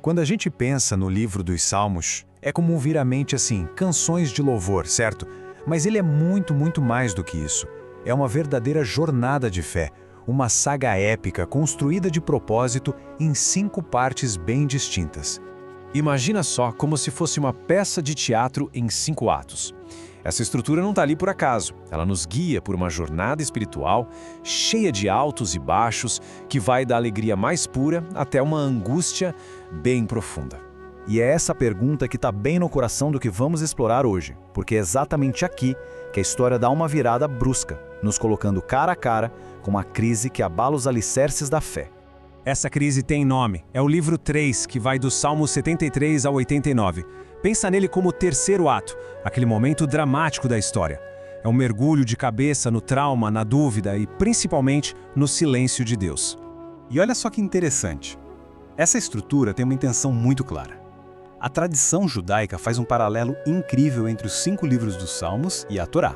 Quando a gente pensa no livro dos Salmos, é comum vir à mente assim, canções de louvor, certo? Mas ele é muito, muito mais do que isso. É uma verdadeira jornada de fé, uma saga épica construída de propósito em 5 partes bem distintas. Imagina só como se fosse uma peça de teatro em 5 atos. Essa estrutura não está ali por acaso. Ela nos guia por uma jornada espiritual cheia de altos e baixos que vai da alegria mais pura até uma angústia bem profunda. E é essa pergunta que está bem no coração do que vamos explorar hoje, porque é exatamente aqui que a história dá uma virada brusca, nos colocando cara a cara com uma crise que abala os alicerces da fé. Essa crise tem nome. É o livro 3, que vai do Salmo 73 ao 89. Pensa nele como o terceiro ato, aquele momento dramático da história. É um mergulho de cabeça no trauma, na dúvida e, principalmente, no silêncio de Deus. E olha só que interessante. Essa estrutura tem uma intenção muito clara. A tradição judaica faz um paralelo incrível entre os 5 livros dos Salmos e a Torá.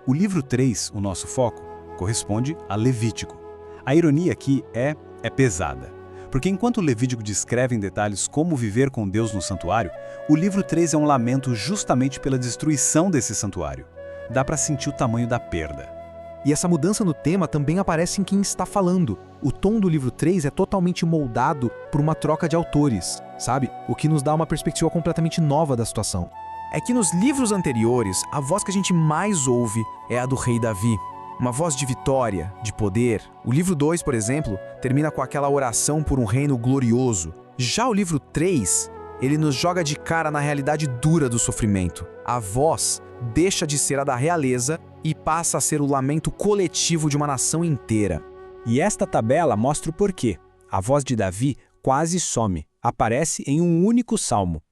O livro 3, o nosso foco, corresponde a Levítico. A ironia aqui é pesada. Porque enquanto o Levítico descreve em detalhes como viver com Deus no santuário, o livro 3 é um lamento justamente pela destruição desse santuário. Dá para sentir o tamanho da perda. E essa mudança no tema também aparece em quem está falando. O tom do livro 3 é totalmente moldado por uma troca de autores, sabe? O que nos dá uma perspectiva completamente nova da situação. É que nos livros anteriores, a voz que a gente mais ouve é a do rei Davi. Uma voz de vitória, de poder. O livro 2, por exemplo, termina com aquela oração por um reino glorioso. Já o livro 3, ele nos joga de cara na realidade dura do sofrimento. A voz deixa de ser a da realeza e passa a ser o lamento coletivo de uma nação inteira. E esta tabela mostra o porquê. A voz de Davi quase some, aparece em um único salmo.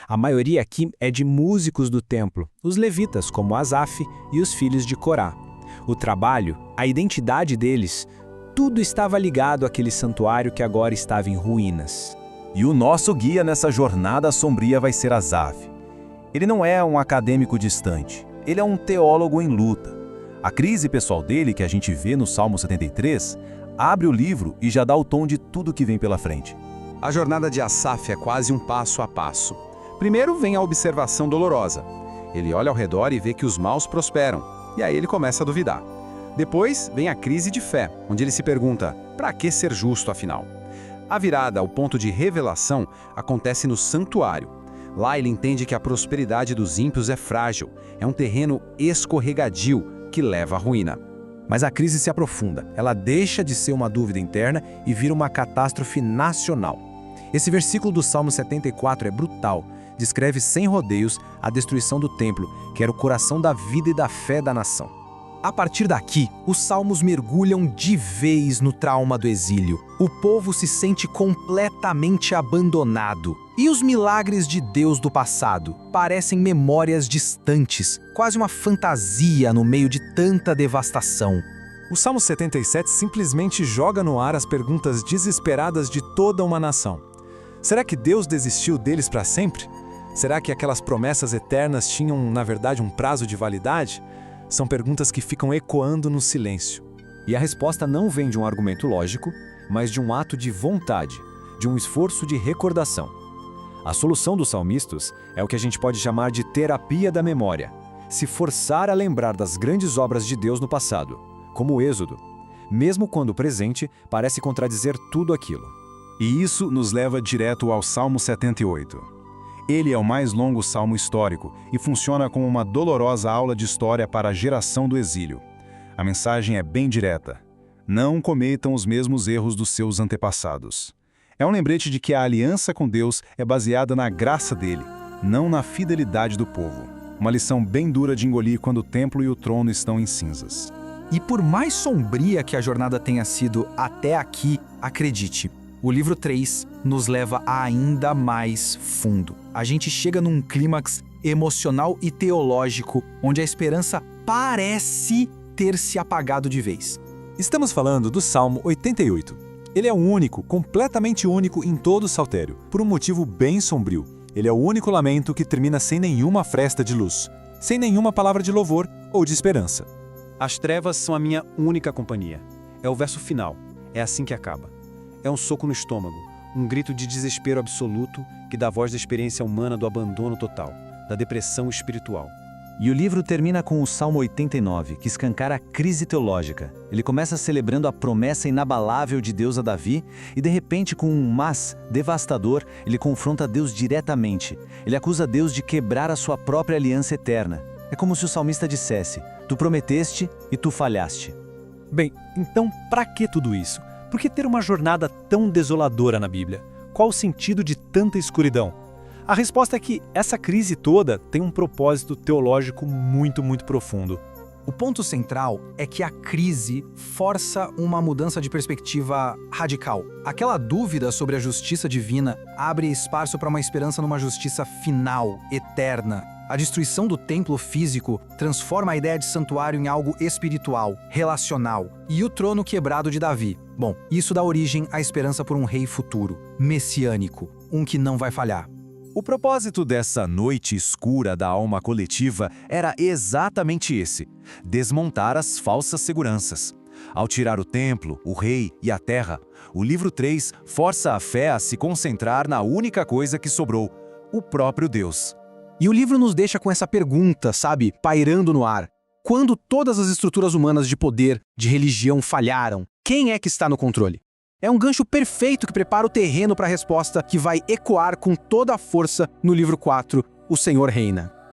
A maioria aqui é de músicos do templo, os levitas, como Asaf e os filhos de Corá. O trabalho, a identidade deles, tudo estava ligado àquele santuário que agora estava em ruínas. E o nosso guia nessa jornada sombria vai ser Asaf. Ele não é um acadêmico distante, ele é um teólogo em luta. A crise pessoal dele, que a gente vê no Salmo 73, abre o livro e já dá o tom de tudo que vem pela frente. A jornada de Asaf é quase um passo a passo. Primeiro vem a observação dolorosa. Ele olha ao redor e vê que os maus prosperam. E aí ele começa a duvidar. Depois vem a crise de fé, onde ele se pergunta, para que ser justo afinal? A virada ao ponto de revelação acontece no santuário. Lá ele entende que a prosperidade dos ímpios é frágil, é um terreno escorregadio que leva à ruína. Mas a crise se aprofunda, ela deixa de ser uma dúvida interna e vira uma catástrofe nacional. Esse versículo do Salmo 74 é brutal. Descreve sem rodeios a destruição do templo, que era o coração da vida e da fé da nação. A partir daqui, os salmos mergulham de vez no trauma do exílio. O povo se sente completamente abandonado. E os milagres de Deus do passado parecem memórias distantes, quase uma fantasia no meio de tanta devastação. O Salmo 77 simplesmente joga no ar as perguntas desesperadas de toda uma nação. Será que Deus desistiu deles para sempre? Será que aquelas promessas eternas tinham, na verdade, um prazo de validade? São perguntas que ficam ecoando no silêncio. E a resposta não vem de um argumento lógico, mas de um ato de vontade, de um esforço de recordação. A solução dos salmistas é o que a gente pode chamar de terapia da memória. Se forçar a lembrar das grandes obras de Deus no passado, como o Êxodo, mesmo quando o presente parece contradizer tudo aquilo. E isso nos leva direto ao Salmo 78. Ele é o mais longo salmo histórico e funciona como uma dolorosa aula de história para a geração do exílio. A mensagem é bem direta. Não cometam os mesmos erros dos seus antepassados. É um lembrete de que a aliança com Deus é baseada na graça dele, não na fidelidade do povo. Uma lição bem dura de engolir quando o templo e o trono estão em cinzas. E por mais sombria que a jornada tenha sido até aqui, acredite, o livro 3 nos leva ainda mais fundo. A gente chega num clímax emocional e teológico, onde a esperança parece ter se apagado de vez. Estamos falando do Salmo 88. Ele é único, completamente único em todo o saltério, por um motivo bem sombrio. Ele é o único lamento que termina sem nenhuma fresta de luz, sem nenhuma palavra de louvor ou de esperança. As trevas são a minha única companhia. É o verso final. É assim que acaba. É um soco no estômago, Um grito de desespero absoluto que dá voz da experiência humana do abandono total, da depressão espiritual. E o livro termina com o Salmo 89, que escancara a crise teológica. Ele começa celebrando a promessa inabalável de Deus a Davi e, de repente, com um mas devastador, ele confronta Deus diretamente. Ele acusa Deus de quebrar a sua própria aliança eterna. É como se o salmista dissesse: tu prometeste e tu falhaste. Bem, então para que tudo isso? Por que ter uma jornada tão desoladora na Bíblia? Qual o sentido de tanta escuridão? A resposta é que essa crise toda tem um propósito teológico muito profundo. O ponto central é que a crise força uma mudança de perspectiva radical. Aquela dúvida sobre a justiça divina abre espaço para uma esperança numa justiça final, eterna. A destruição do templo físico transforma a ideia de santuário em algo espiritual, relacional. E o trono quebrado de Davi. Bom, isso dá origem à esperança por um rei futuro, messiânico, um que não vai falhar. O propósito dessa noite escura da alma coletiva era exatamente esse: desmontar as falsas seguranças. Ao tirar o templo, o rei e a terra, o livro 3 força a fé a se concentrar na única coisa que sobrou: o próprio Deus. E o livro nos deixa com essa pergunta, sabe, pairando no ar. Quando todas as estruturas humanas de poder, de religião falharam, quem é que está no controle? É um gancho perfeito que prepara o terreno para a resposta que vai ecoar com toda a força no livro 4, O Senhor Reina.